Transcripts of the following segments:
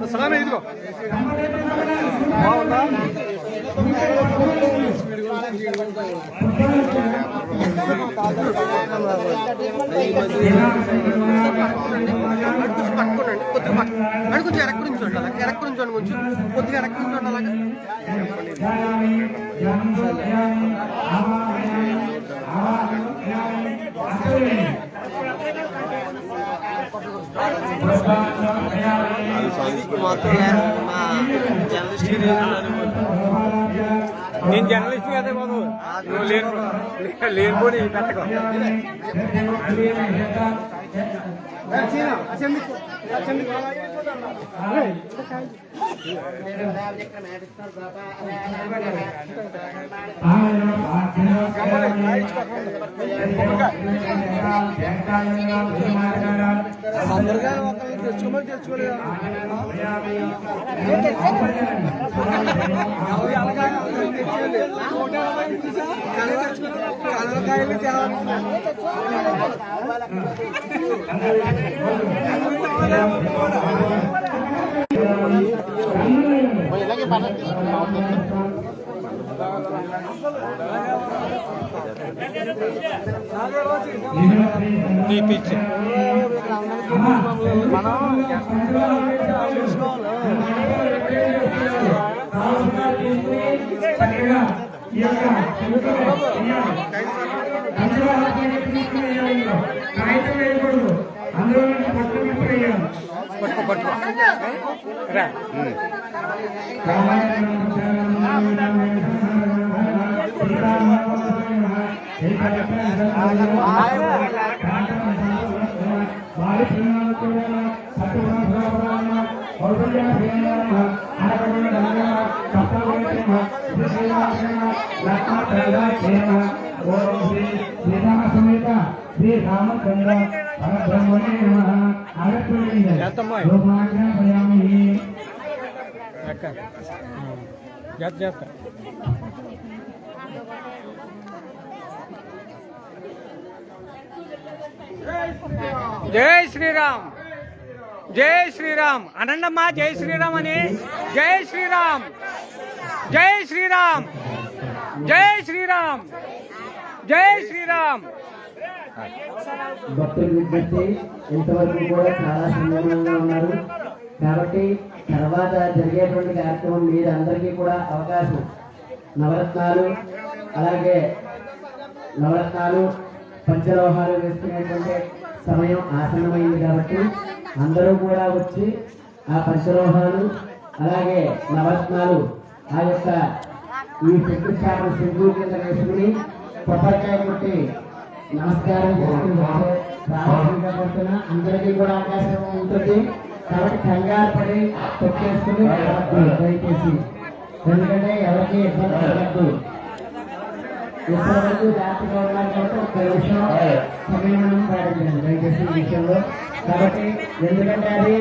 సలామే ఇదిగో బాగుందా పట్టుకోండి కొద్దిగా అది కొంచెం ఎరక్కు నుంచి ఉండాలి ఎరక్కు నుంచి కొంచెం కొద్దిగా ఎరక్కు నుంచి ఉండాలి మొత్తం మా జర్నలిస్ట్ నేను జర్నలిస్ట్ కదా బాబు లేనిపోని పెట్టకు అందరుగా తెచ్చుకోమని తెచ్చుకోలేదు కలవకాయలు ఇలాగే పిచ్చి మనం శ్రీ రామచంద్ర పరబ్రహ్మణే నమః జై శ్రీరామ్ జై శ్రీరామ్ అనండమ్మా జై శ్రీరామ్ అని జై శ్రీరామ్ జై శ్రీరామ్ జై శ్రీరామ్ జై శ్రీరామ్ భక్తులు విజ్ఞప్తి ఇంతవరకు కూడా చాలా సంయమనంగా ఉన్నారు కాబట్టి తర్వాత జరిగేటువంటి కార్యక్రమం మీద అందరికీ కూడా అవకాశం నవరత్నాలు అలాగే నవరత్నాలు పంచలోహాలు వేసుకునేటువంటి సమయం ఆసన్నమైంది కాబట్టి అందరూ కూడా వచ్చి ఆ పంచలోహాలు అలాగే నవరత్నాలు ఆ యొక్క ఈ శంకుస్థాపన సింధు కింద వేసుకుని కొబ్బరికాయ కొట్టి నమస్కారం చేసుకుని అందరికీ కూడా అవకాశం ఉంటుంది కాబట్టి కంగారు పడి తొక్కేసుకుని దయచేసి ఎందుకంటే ఎవరికి ఇబ్బంది కలగద్దు ఇప్పటివరకు జాగ్రత్తగా ఉన్నారు కాబట్టి ఒక్క నిమిషం సమయం పాటించండి దయచేసి ఈ విషయంలో కాబట్టి ఎందుకంటే అది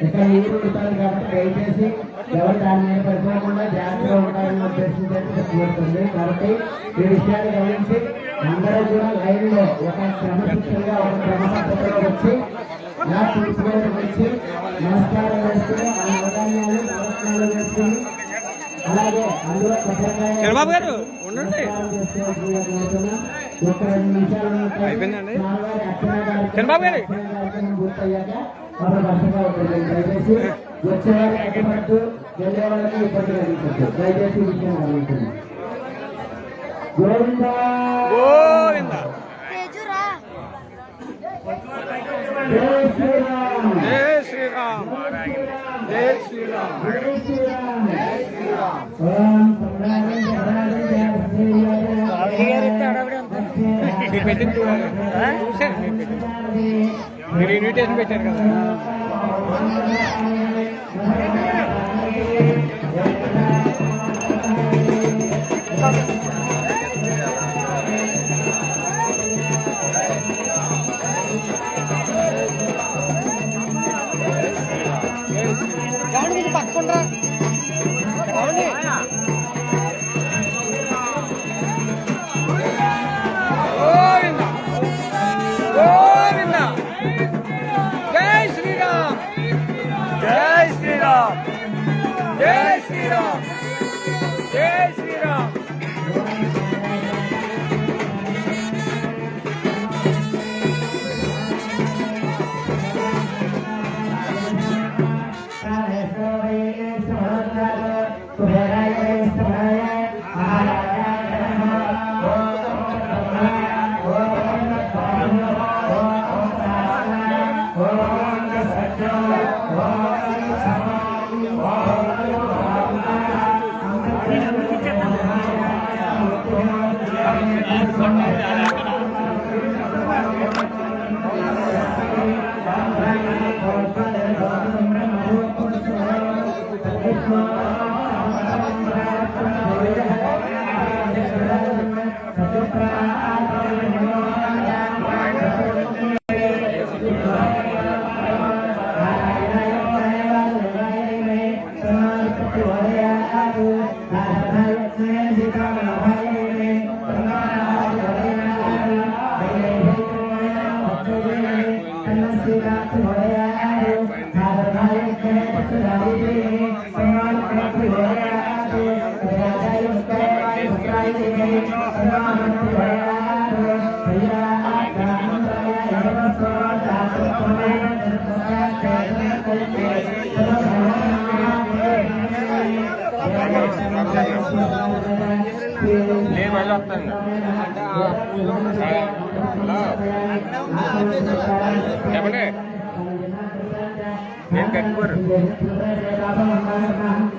ఇక్కడ ఊరు ఉంటారు కాబట్టి దయచేసి ఎవరు దాని మీద పడిపోకుండా జాగ్రత్తగా ఉంటారని ఉద్దేశించి కోరుతుంది కాబట్టి ఈ విషయాన్ని గమనించి అందరూ కూడా లైన్ లో ఒక క్రమశిక్షణగా ఒక క్రమపద్ధతిలో వచ్చి నా తీసుకొని వచ్చి నమస్కారం వేసుకుని ఆ నవధాన్యాలు నమస్కారాలు వేసుకుని అలాగే అందులో చంద్రబాబు గారు ఉండండి ఒక 2 నిమిషాలు చంద్రబాబు గారు పూర్తయ్యాక అప్పుడు కష్టంగా ఉంటుంది దయచేసి వచ్చేవారికి అడ్డుపడుతూ వెళ్ళే వాళ్ళకి ఇబ్బంది కలిగించద్దు దయచేసి విషయం జరుగుతుంది గోవింద గోవింద జై శ్రీరామ్ జై శ్రీరామ్ జై శ్రీరామ్ జై శ్రీరామ్ ఓం మీరు పెట్టింది చూడాలి మీరు ఇన్విటేషన్ పెట్టారు కదా పక్కకుండా అవును గోవింద గోవింద జై శ్రీరామ్ జై శ్రీరామ్ జై శ్రీరామ్ జై శ్రీరామ్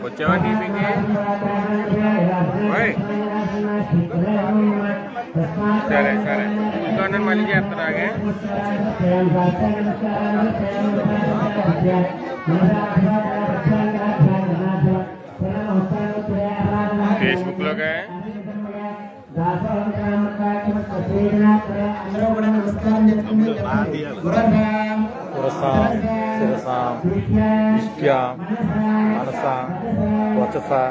వచ్చావా టీపీకి సరే సరే ఇంకో నేను మళ్ళీ చేస్తున్నాగే ఫేస్బుక్ లోగా శిరసాం ఇష్ట్యాం మనసాం వచసా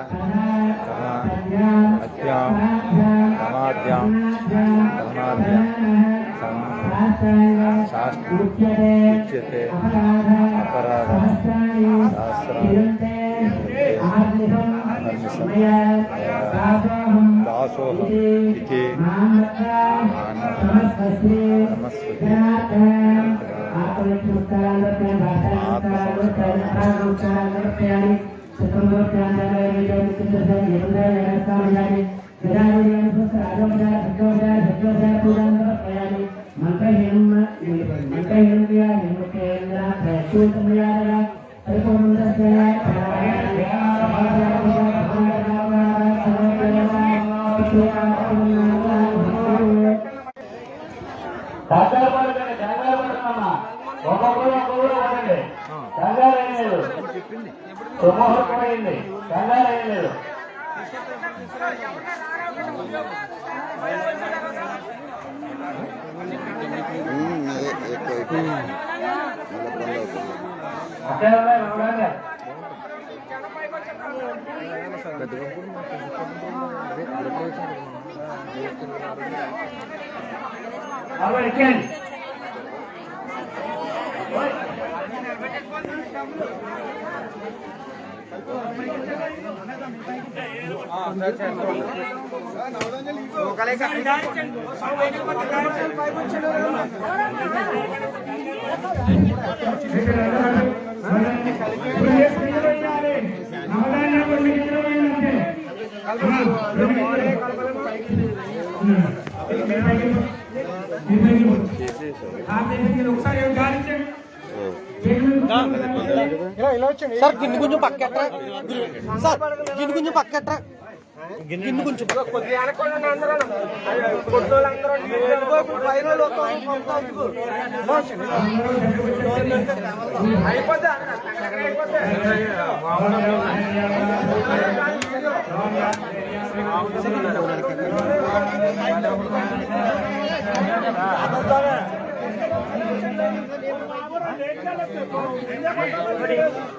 అత్యాం ధనాద్యాం ధనాద్యాం శాస్త్రుచ్యతే అపరాధం శాస్త్రం దాసోహం ఇది నమస్కృతి సార్ గిన్నె కొంచెం పక్కెట్రా సార్ గిన్నె కొంచెం పక్కెట్రా గిన్నె కొంచెం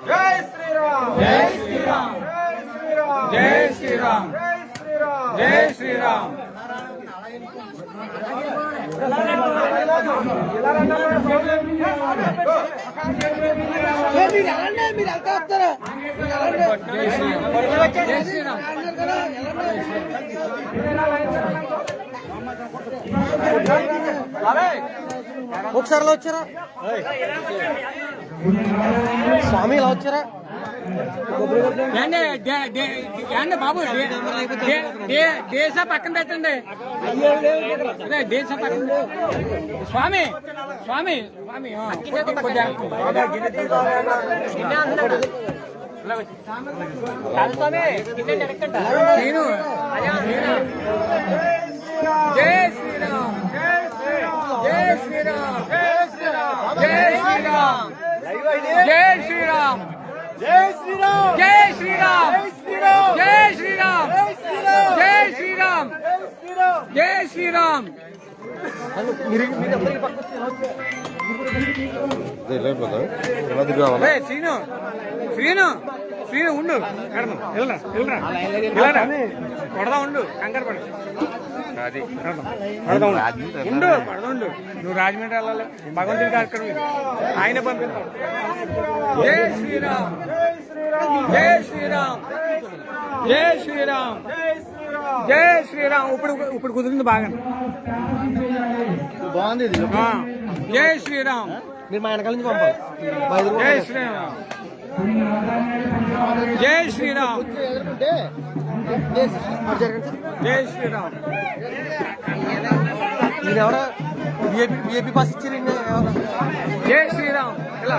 జై శ్రీరామ్ జై శ్రీరామ్ జై శ్రీరామ్ జై శ్రీరామ్ మీరు ఎంత వస్తారా ఒకసారి ఇలా వచ్చారా స్వామి ఇలా వచ్చారా బాబు దేశ పక్కన పెట్టండి దేశ పక్కన స్వామి స్వామి స్వామి నేను జై శ్రీరామ్ జై శ్రీరామ్ జై శ్రీరామ్ జై శ్రీరామ్ జై శ్రీరామ్ జై శ్రీరామ్ జై శ్రీరామ్ జై శ్రీరామ్ జై శ్రీరామ్ శ్రీను శ్రీను శ్రీను ఉండు కొడదా ఉండు కంగారు పడ ఉండు పడదుండు నువ్వు రాజమండ్రి వెళ్ళాలి భగవంతుడి కార్యక్రమం ఆయన పంపిస్తాడు జై శ్రీరామ్ జై శ్రీరామ్ జై శ్రీరామ్ జై శ్రీరామ్ ఇప్పుడు కుదిరింది బాగా బాగుంది జై శ్రీరామ్ మీరు మా వెనకాల నుంచి పంపాలి జై శ్రీరామ్ జై శ్రీరామ్ జై శ్రీరామ్ మీరు ఎవరో విఐపి పాస్ ఇచ్చారండి జై శ్రీరామ్ ఇలా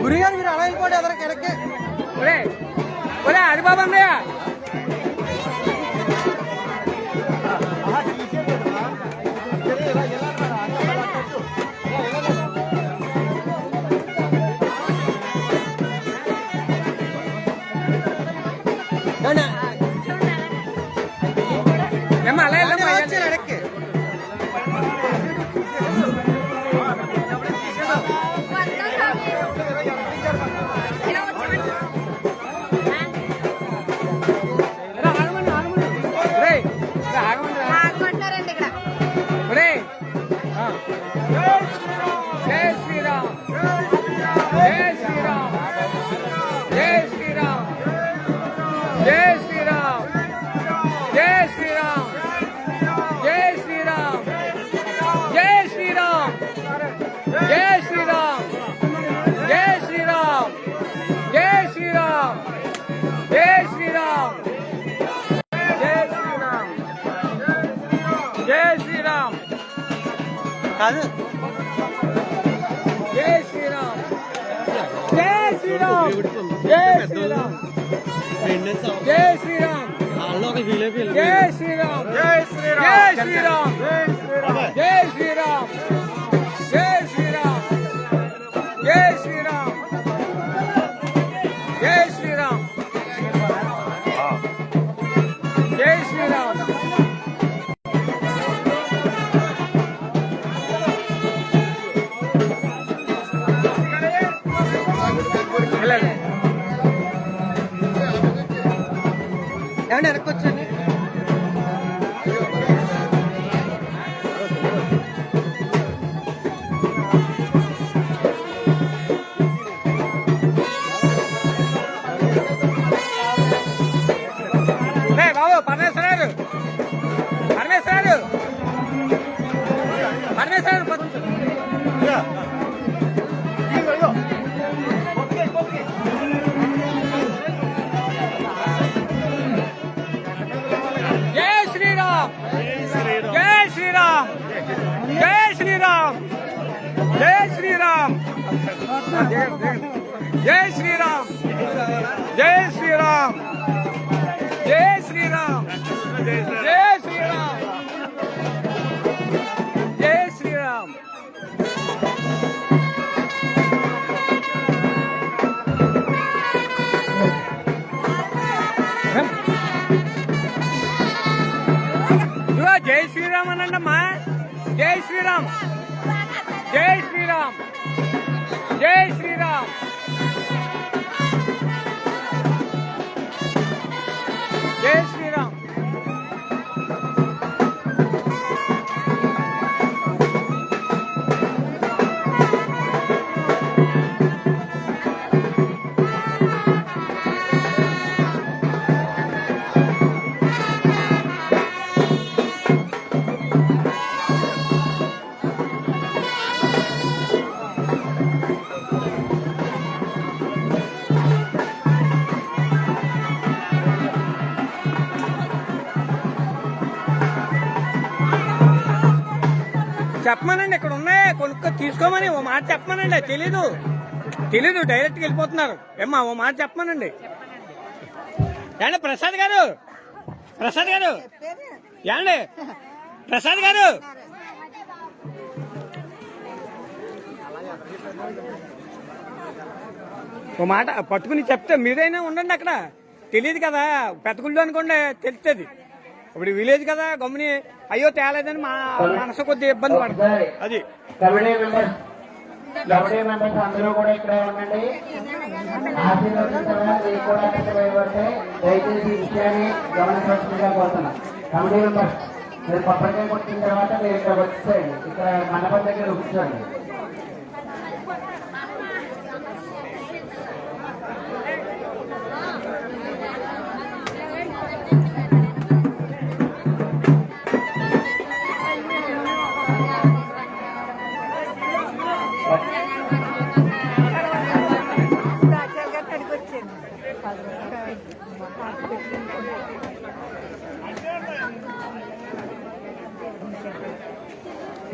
గురి గారు మీరు అలా వెళ్ళిపోండి ఎదరికి వెనక్కి ఒరే ఒరే హరిబాబు అన్నయ్య వెనక్కి జై శ్రీరామ్ జై శ్రీరామ్ జై శ్రీరామ్ జై శ్రీరామ్ జై శ్రీరామ్ జై శ్రీరామ్ జై శ్రీరామ్ జై శ్రీరామ్ జై శ్రీరామ్ జై శ్రీరామ్ జై శ్రీరామ్ జై శ్రీరామ్ జై శ్రీరామ్ కాదు జై శ్రీరామ్ జై శ్రీరామ్ జై శ్రీరామ్ జై శ్రీరామ్ జై శ్రీరామ్ జై శ్రీరామ్ జై శ్రీరామ్ జై శ్రీరామ్ జై శ్రీరామ్ జై శ్రీరామ్ జై శ్రీరామ్ ఏమండి వెనక్కి వచ్చండి బాబు పరమేశ్వరారు పరమేశ్వరారు పరమేశ్వరారు జై శ్రీరామ్ జై శ్రీరామ్ జై శ్రీరామ్ జై శ్రీరామ్ జై శ్రీరామ్ జై శ్రీరామ్ జై శ్రీరామ్ జై శ్రీరామ్ జై శ్రీరామ్ జై శ్రీరామ్ అనండమ్మా జై శ్రీరామ్ చెప్పమనండి, ఇక్కడ ఉన్నాయి కొనుక్కో తీసుకోమని ఓ మాట చెప్పమనండి. తెలీదు డైరెక్ట్గా వెళ్ళిపోతున్నారు. ఏమ్మా ఓ మాట చెప్పమనండి. ఏండి ప్రసాద్ గారు ఏండి ప్రసాద్ గారు ఓ మాట పట్టుకుని చెప్తే మీరైనా ఉండండి. అక్కడ తెలియదు కదా, పెద్దగుళ్ళు అనుకోండి తెలుస్తుంది. ఇప్పుడు విలేజ్ కదా, గమ్ముని అయ్యో తేలేదని మా మనసు కొద్దిగా ఇబ్బంది పడుతుంది. అది కమిటీ మెంబర్స్ అందరూ కూడా ఇక్కడే ఉండండి. ఆశీర్వదించడం మీకు కూడా కష్టపడిపోతే దయచేసి ఈ విషయాన్ని గమనించవలసిందిగా కోరుతున్నాం. కమిటీ మెంబర్స్ మీరు కొబ్బరికాయ కొట్టిన తర్వాత మీరు ఇక్కడ వచ్చేయండి, ఇక్కడ మండపం దగ్గర కూర్చోండి.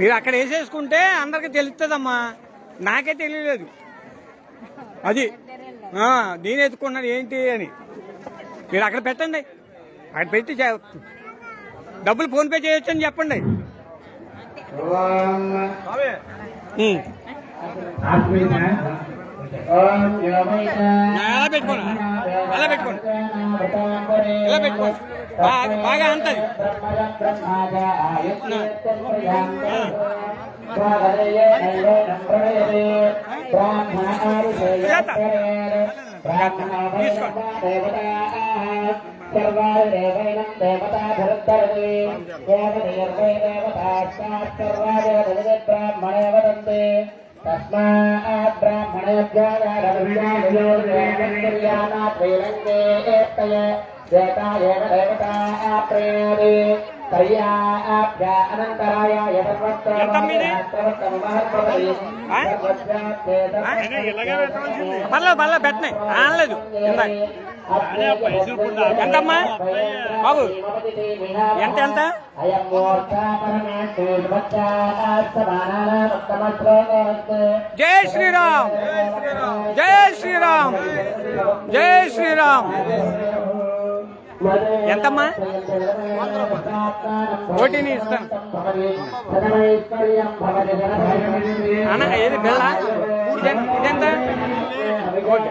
మీరు అక్కడ వేసేసుకుంటే అందరికి తెలుస్తుందమ్మా, నాకే తెలియలేదు. అది నేను ఎత్తుకున్నాను ఏంటి అని. మీరు అక్కడ పెట్టండి, అక్కడ పెట్టి డబ్బులు ఫోన్పే చేయొచ్చు అని చెప్పండి. అలా పెట్టుకోండి, ఇలా పెట్టుకోండి, బాగా అంతది. తస్మాత్ బ్రాహ్మణేభ్యో పర్లేదు పెట్టినాయి అనలేదు. ఎంతమ్మా బాబు, ఎంత జై శ్రీరామ్, జై శ్రీరామ్, జై శ్రీరామ్. ఎంతమ్మా? కోటిని ఇస్తాను అన్న. ఏది బిల్ల ఇదెంత? కోటి.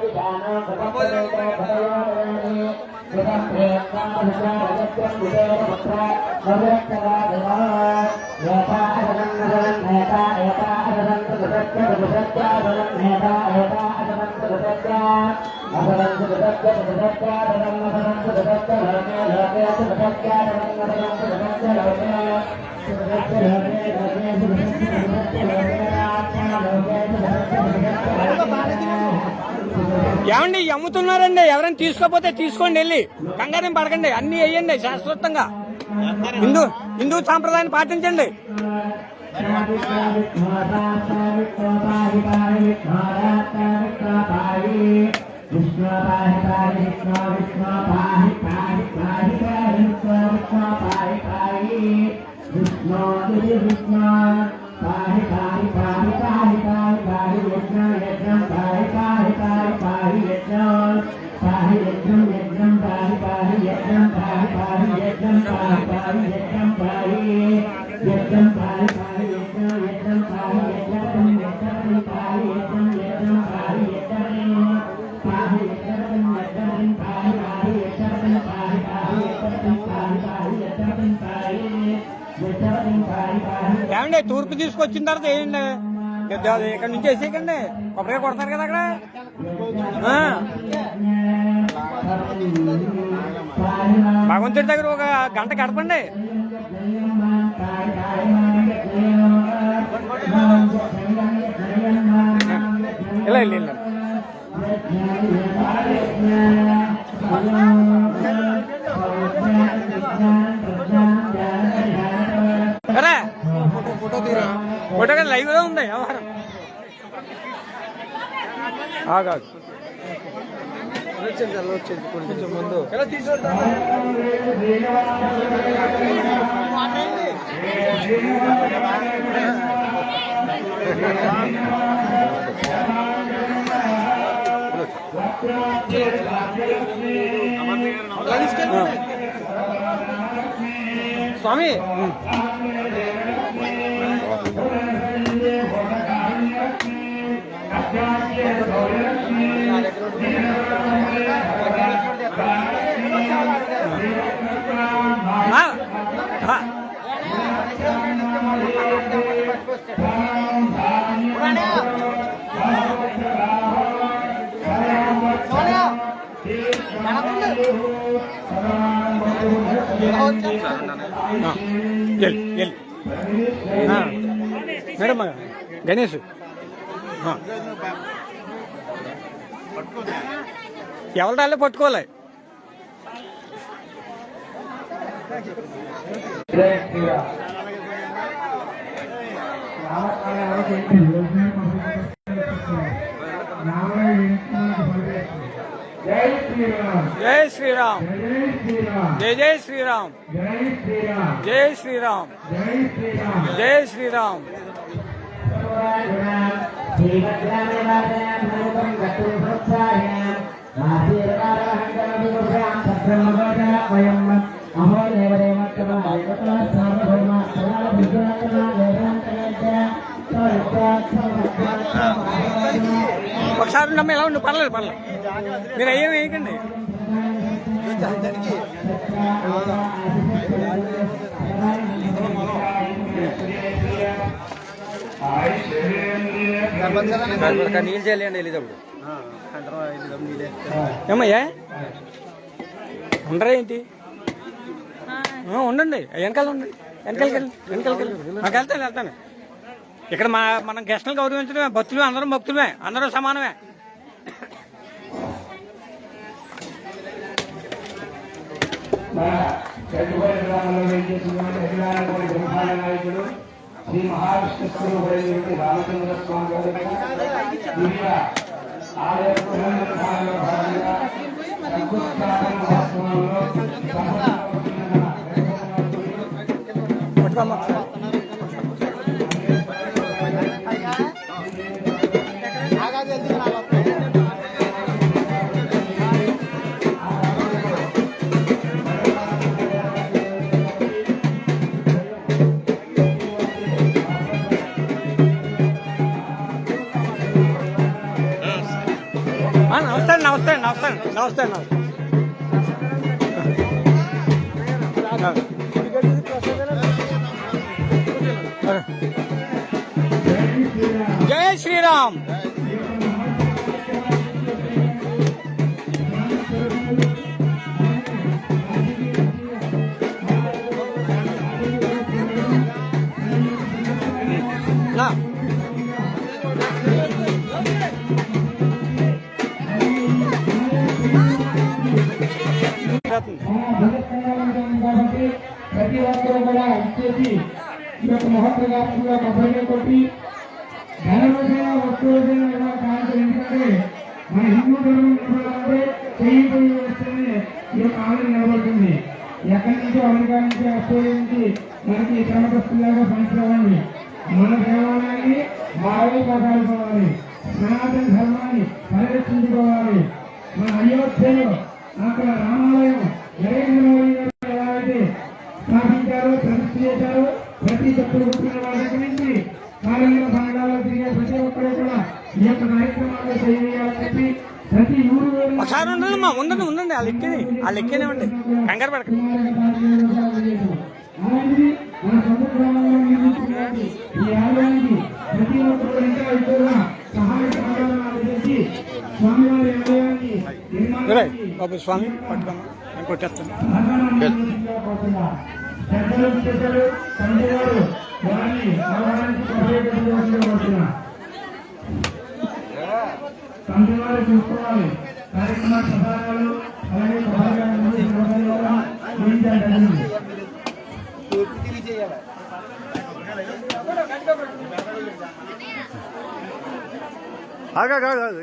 ఏమండి అమ్ముతున్నారండి, ఎవరైనా తీసుకోపోతే తీసుకోండి, వెళ్ళి కంగారేం పడకండి, అన్ని వేయండి శాశ్వతంగా. హిందూ సాంప్రదాయాన్ని పాటించండి. ఏమండి తూర్పు తీసుకొచ్చిన తర్వాత వేయండి, ఇక్కడ నుంచి వేసేయకండి, కొబ్బరిగా కొడతారు కదా అక్కడ. భగవంతుడి దగ్గర ఒక గంట గడపండి. ఇలా వెళ్ళి ఫోటో కదా లైవ్ లో ఉంది వ్యవహారం. వచ్చేది కొంచెం ముందు. స్వామి మేడం గణేష్ ఎవరి దాళ్ళే పట్టుకోవాలి. జై శ్రీరామ్, జై జై శ్రీరామ్, జై శ్రీరామ్, జై శ్రీరామ్. ఒకసారి నమ్మ ఎలా ఉండు, పర్లేదు పర్లేదు, మీరు అయ్యేమి వేయకండి. నీళ్ళు చేయాలండి వెళ్ళేటప్పుడు. ఏమయ్యా ఉండరా ఏంటి? ఉండండి, వెనకాల ఉండండి, వెనకాలకి నాకు వెళ్తాను. ఇక్కడ మనం గెస్టులు గౌరవించడమే, భక్తులు అందరం భక్తులమే, అందరూ సమానమే. శ్రీ మహావిష్ణువు రామచంద్ర స్వామి ఆలయ నమస్తే. జై శ్రీరామ్. కాబట్టి ప్రతి ఒక్కరూ కూడా ఇచ్చేసి ఈ యొక్క మహోత్సవంగా కొబ్బరికాయ కొట్టి ధనమైన వస్తువులైన కారణం ఎందుకంటే మన హిందూ ధర్మం అంటే చేయిపోయి వస్తేనే ఈ యొక్క ఆలయం నిలబడుతుంది. ఎక్కడి నుంచో అమెరికా నుంచి ఆస్ట్రేలియా నుంచి మనకి క్రమపస్తులాగా సంవత్సరాన్ని మన దేవాలయాన్ని బాగా కాపాడుకోవాలి, సనాతన ధర్మాన్ని పరిరక్షించుకోవాలి. మన అయోధ్యలో అక్కడ రామాలయం ఎవరైతే స్థాపించారో, ప్రతిష్ఠ చేశారో, ప్రతి తప్పులు పుట్టిన వాళ్ళ దగ్గర నుంచి కాలంలో సంఘాలు తిరిగే ప్రతి ఒక్కరూ కూడా ఈ యొక్క కార్యక్రమాల్లో చేయాలని చెప్పి ప్రతి ఊరు ఒకసారి ఉండండి, ఆ లెక్కనే ఉండి కంగారు పడకండి. అలాంటిది మన సొంత గ్రామంలో నిర్మించినటువంటి ఈ ఆలయానికి ప్రతి ఒక్కరు ఇంకా ఎక్కువగా సహాయ సహకారాలు చేసి స్వామివారి ఆలయాన్ని బాబు స్వామి పట్టుకోమా, నేను కొట్టేస్తాను. పెద్దలు తండ్రి గారు వారిని ఆలయానికి సహాయపడుతున్నా తండ్రి వారు చూసుకోవాలి. కార్యక్రమ సహాయాలు అలాగే సహాయాలు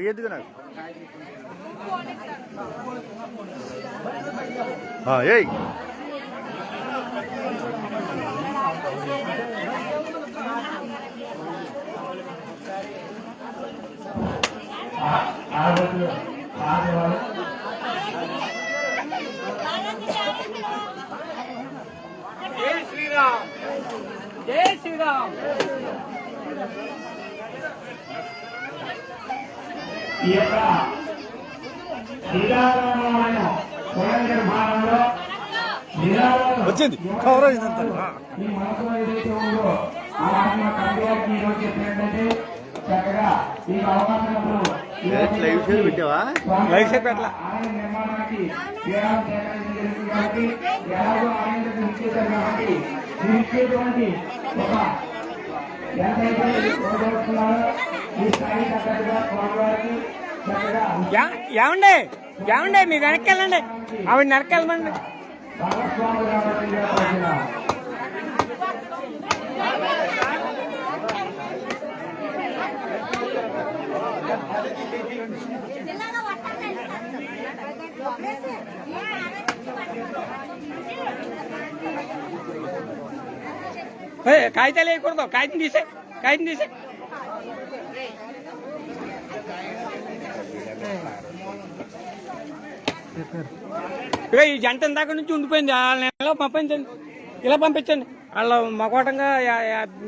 ఎందుకు నాకు ఏయ్ జై శ్రీరామ్, జై శ్రీరామ్. ఈ యొక్క శ్రీరామాయణ పునర్నిర్మాణంలో వచ్చింది కవరేజ్ అంతా. ఈ మనసులో ఏదైతే ఉందో ఆ ఆత్మ కవిగారికి ఈరోజు చెప్పినట్లయితే చక్కగా ఈ అవకాశం లైవ్ షేర్ పెట్టలా. ఆలయ నిర్మాణానికి విరాళం సేకరించడం జరిగింది కాబట్టి ఎలాగో ఆలయం దగ్గర ఇచ్చేశారు కాబట్టి మీరు ఇచ్చేటువంటి ఒక ఎంతైతే కోరుతున్నారో ఈ స్థాయి తగ్గట్టుగా స్వామివారికి చక్కగా ఏమండి ఏమండి మీరు వెనక్కి వెళ్ళండి, ఆవిడ వెనక్కి వెళ్ళమండి. భాగస్వాములు కాబట్టి కాగితాలు వేయకూడదు, కాగితం తీసే, కాగితం తీసే. ఇక ఈ జంట ఇందాక నుంచి ఉండిపోయింది, ఇలా పంపించండి, ఇలా పంపించండి. వాళ్ళు మగోటంగా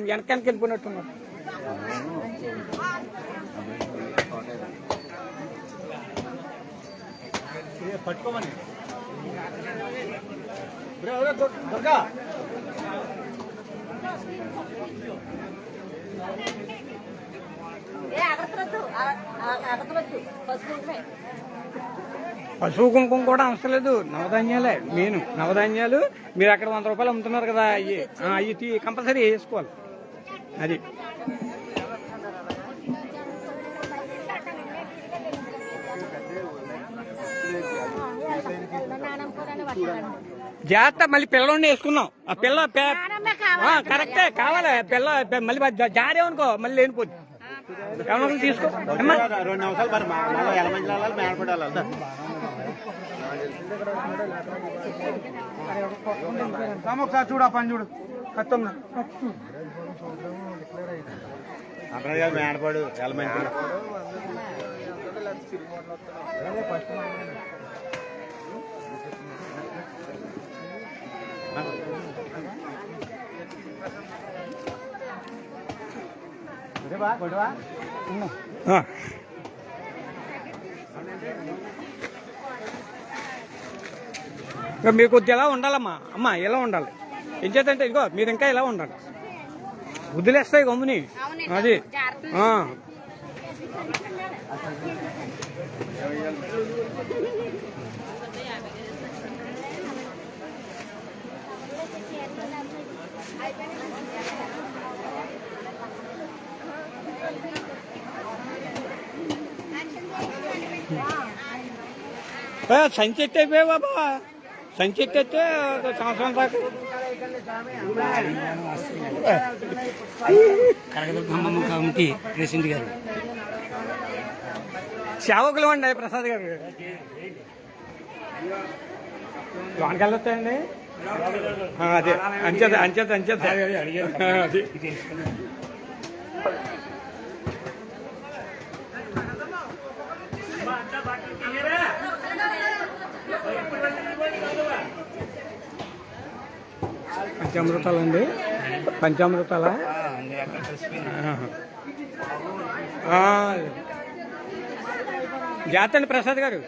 వెనక వెళ్ళిపోయినట్టున్నారు. పట్టుకోమని దుర్గా పశువు కుంకుమ కూడా అవసరం లేదు, నవధాన్యాలే మెయిన్. నవధాన్యాలు మీరు అక్కడ 100 రూపాయలు అమ్ముతున్నారు కదా, అవి కంపల్సరీ వేసుకోవాలి. అది జాగ్రత్త. మళ్ళీ పిల్లలు వేసుకున్నాం, ఆ పిల్ల కరెక్టే కావాలి. పిల్ల మళ్ళీ జారేమనుకో మళ్ళీ లేనిపోద్ది. ఏమన్నా తీసుకో 2 నిమిషాలు ఒకసారి చూడు, ఆ పని చూడు. కత్తం అక్కడ మేడపాడు ఎలమంచి మీరు కొద్దిగా ఎలా ఉండాలమ్మా, అమ్మా ఎలా ఉండాలి. ఏం చేద్దంటే ఇదిగో మీరు ఇంకా ఇలా ఉండాలి, వదిలేస్తాయి గమ్ముని. అది సంచి ఎట్టయిపోయా బాబా, సంచి ఎట్టయితే సంవత్సరం దాకా. కమిటీ ప్రెసిడెంట్ గారు, సేవకులు అండి ప్రసాద్ గారు. లోనికి వెళ్ళొస్తాయండి. అదే అంచేత అంచేత అంచేత అది పంచామృతాలండి, పంచామృతాలా? జాతండి ప్రసాద్ గారు.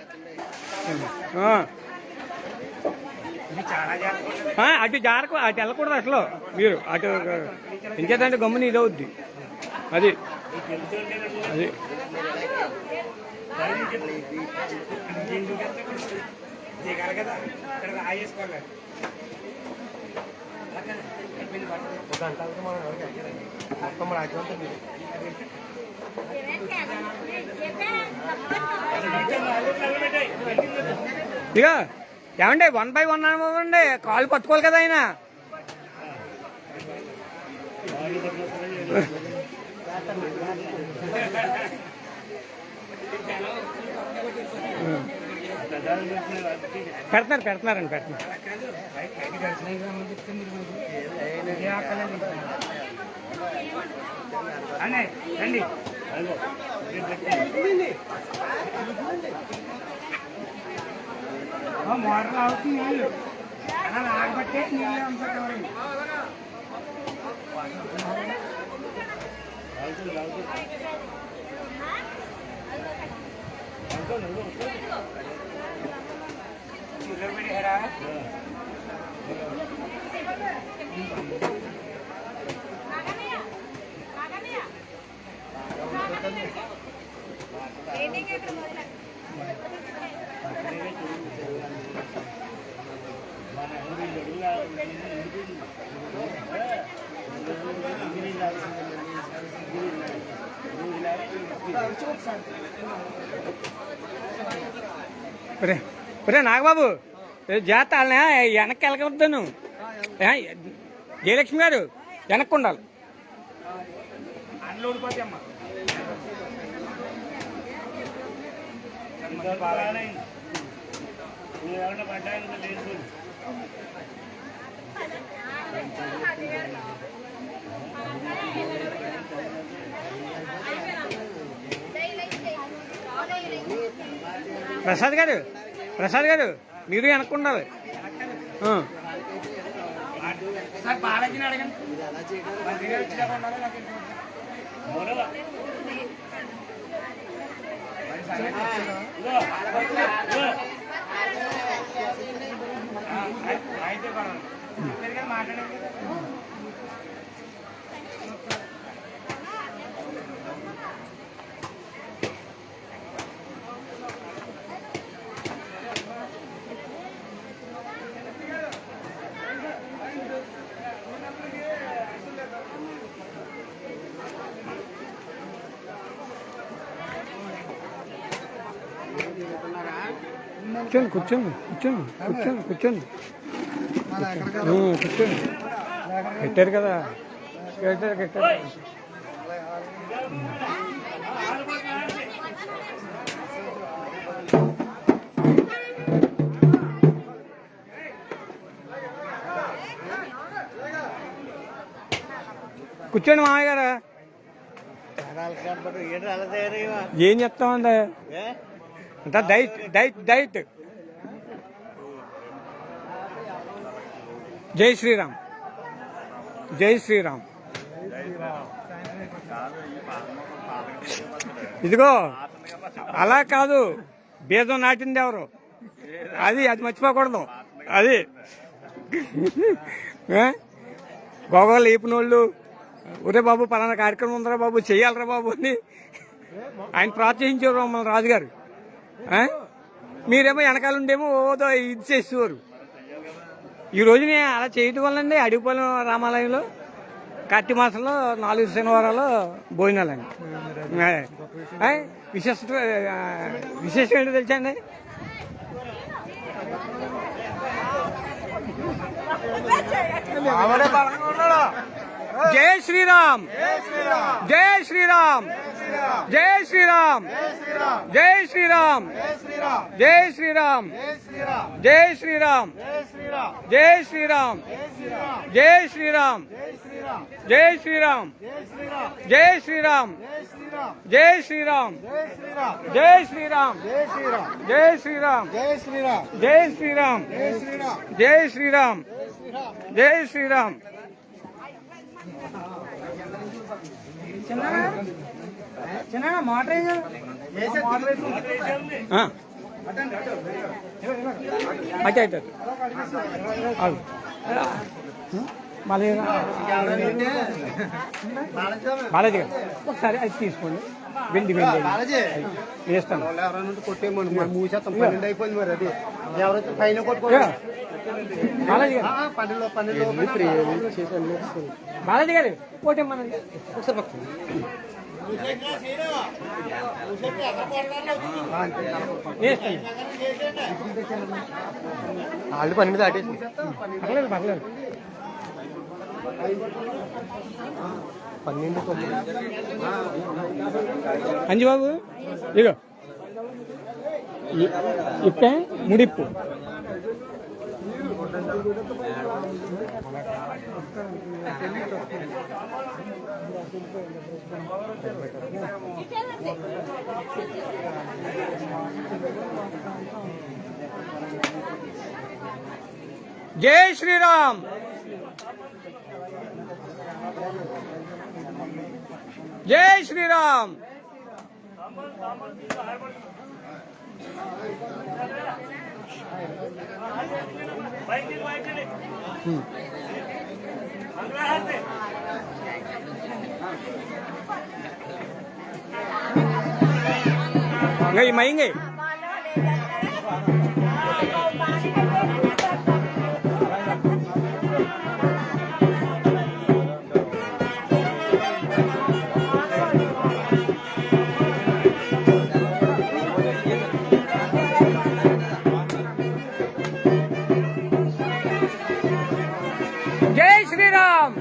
అటు జారకు, అటు వెళ్ళకూడదు అసలు. మీరు అటు ఇంకేదంటే గమ్ముని ఇదవుద్ది. అది అది ఇక ఏమండి 1 by 1 అవ్వండి, కాలు పట్టుకోవాలి కదా ఆయన. పెడుతున్నారండి పెడుతున్నారు. రండి మోటార్ అవుతుంది నీళ్ళు అలా ఆగబట్టే నీళ్ళు అంతా ఒరే నాగబాబు జాత వెనక్కి వెళ్ళకూడదు. జయలక్ష్మి గారు వెనక్కి ఉండాలి. ఓడిపోతే అమ్మా ప్రసాద్ గారు మీరు వెనక్కుండాలి. సార్ బాలాజీని అడగండి. అయితే మాట్లాడండి. కూర్చోండి కూర్చోండి పెట్టారు కదా కట్టారు. కూర్చోండి మామయ్య గారు. ఏం చెప్తామండి అంతా డైట్. జై శ్రీరామ్. ఇదిగో అలా కాదు, బీజం నాటింది ఎవరు, అది మర్చిపోకూడదు. అది గోగోలు లేపినోళ్ళు ఒరే బాబు పలానా కార్యక్రమం ఉందరా బాబు చెయ్యాలరా బాబు అని ఆయన ప్రోత్సహించేవారు మమ్మల్ని రాజుగారు. మీరేమో వెనకాలండేమో ఓదో ఇది చేసేవారు. ఈ రోజునే అలా చేయటం వల్లండి అడిగిపోయిన రామాలయంలో కార్తీక మాసంలో 4 శనివారాలు భోజనాలండి. విశేషం ఏంటో తెలుసండి? జై శ్రీరామ్. జై శ్రీరామ్. జై శ్రీరామ్. జై శ్రీరామ్. జై శ్రీరామ్. జై శ్రీరామ్. జై శ్రీరామ్. జై శ్రీరామ్. జై శ్రీరామ్. జై శ్రీరామ్. జై శ్రీరామ్. జై శ్రీరామ్. జై శ్రీరామ్. జై శ్రీరామ్. జై శ్రీరామ్. జై శ్రీరామ్. చిన్న మోటర్ అటు బాలాజీ గారు ఒకసారి అది తీసుకోండి. వెండి వేస్తాను. బాలాజీ గారు పోటేమన్నది ఒకసారి పక్కన వాళ్ళు 12 దాటేసి పర్లేదు 12 అంజు బాబు ఇగో ఇప్పే ముడిప్పు. జై శ్రీరామ్. జై శ్రీరామ్. नहीं महंगे जय श्री राम.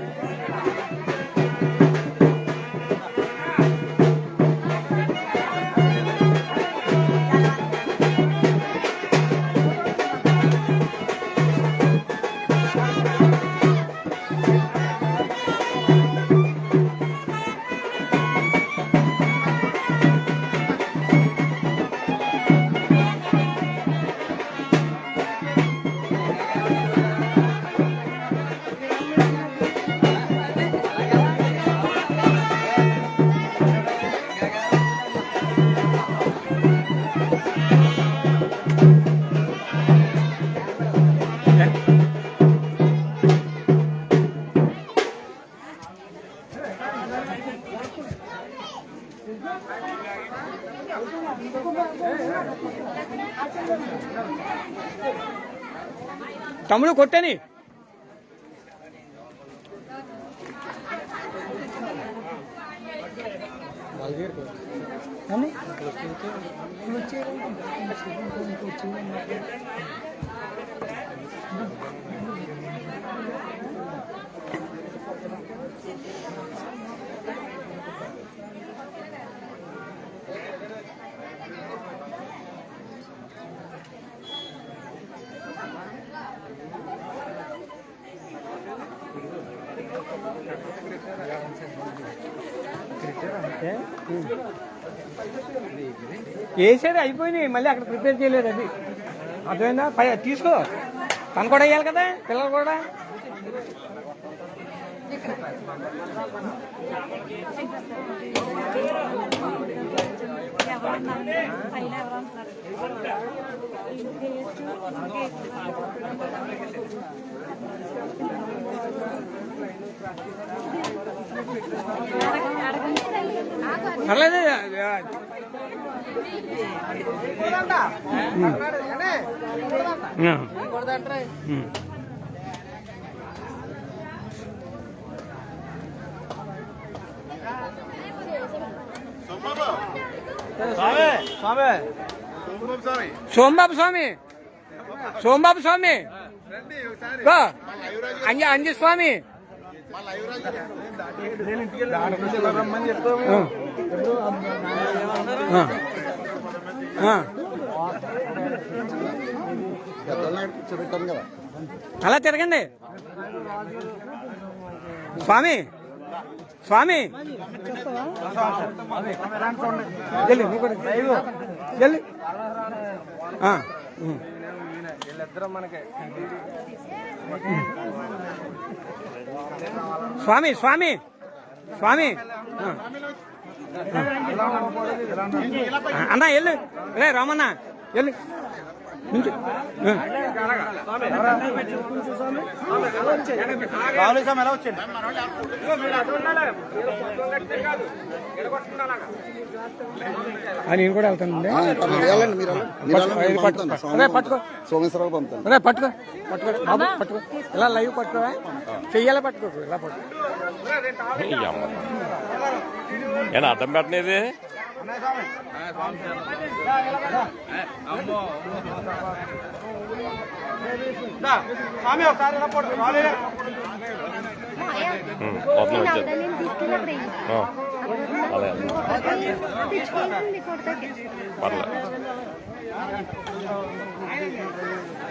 తమ్ముడు కొట్టని వేసేది అయిపోయినాయి, మళ్ళీ అక్కడ ప్రిపేర్ చేయలేదు. అది అర్థమైందా? పై తీసుకో, తను కూడా వేయాలి కదా, పిల్లలు కూడా. పర్లేదు. సోమబాబు స్వామి, సోమబాబు స్వామి, అంజి స్వామి. అలా తిరగండి స్వామి. స్వామి స్వామి స్వామి స్వామి అన్నా వెళ్ళు. రే రామన్న వెళ్ళు. నేను కూడా వెళ్తానండి. పట్టుకో సోమేశ్వరరావు పంపుతాను. రే పట్టుకో పట్టుకో బాబు పట్టుకో. ఇలా లైవ్ పట్టుకోవా, చెయ్యాలా పట్టుకో. ఇలా పట్టుకో. ఏనా అర్థం పెట్టనేది? తీసుకెళ్ళి అలా పర్లేదు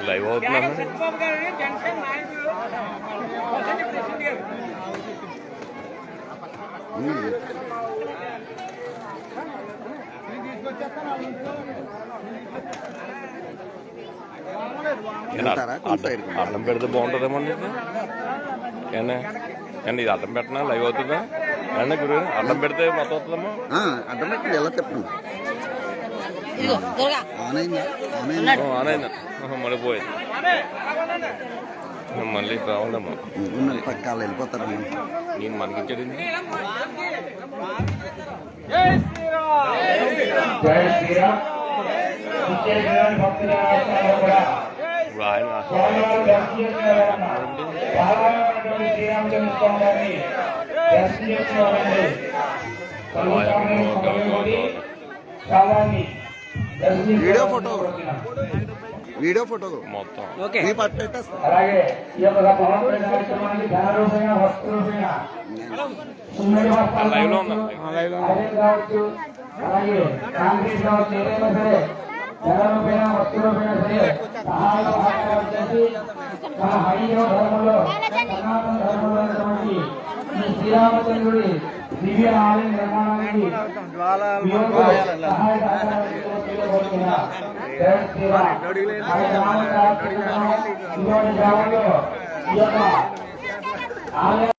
లైవ్ అవుతున్నాను చంద్రబాబు గారు జనసేన నాయకులు ప్రెసిడెంట్ గారు అడ్డం పెడితే బాగుంటుందేమో అండి ఇది ఏనా అండి ఇది అడ్డం పెట్టినా లైవ్ అవుతుందా అండి గురు అడ్డం పెడితే మొత్తం వస్తుందమ్మా అడ్డం పెట్టి ఎలా చెప్పండి ఆనైందా మళ్ళీ పోయింది మళ్ళీ రావాలమ్మా పక్కాలు వెళ్ళిపోతారమ్మా నేను మనకిచ్చాడు జై శ్రీరామ్ విచ్చేసినటువంటి భక్తులందరూ కూడా ఇప్పుడు ఆయన స్వామివారు దర్శనం చేసుకోవాలన్న సాధారణమైనటువంటి శ్రీరామచంద్ర స్వామి గారిని దర్శనం చేసుకోవాలండి స్థలాన్ని వీడియో ఫోటో వీడియో ఫోటో మొత్తం ఓకే మీ పట్టు పెట్టేస్తా అలాగే ఈ యొక్క పవన్ కార్యక్రమానికి ధన రూపేణ వస్తు రూపేణ సుందరి వస్త్రాలు లైవ్ లో కావచ్చు, ఉందా ఐరన్ కావచ్చు, అలాగే కాంక్రీట్ కావచ్చు, ఏదైనా సరే ధన రూపేణ వస్తు రూపేణ సరే సహాయ సహకారాలు చేసి మన హైందవ ధర్మంలో సనాతన ధర్మంలో ఉన్నటువంటి ఈ శ్రీరామచంద్రుడి దివ్య ఆలయ నిర్మాణానికి మీ యొక్క సహాయ సహకారాలు చేయబోతున్నా. జై శ్రీరామ్. ఆయన నామ కార్యక్రమం ఇటువంటి గ్రామంలో ఈ యొక్క ఆలయ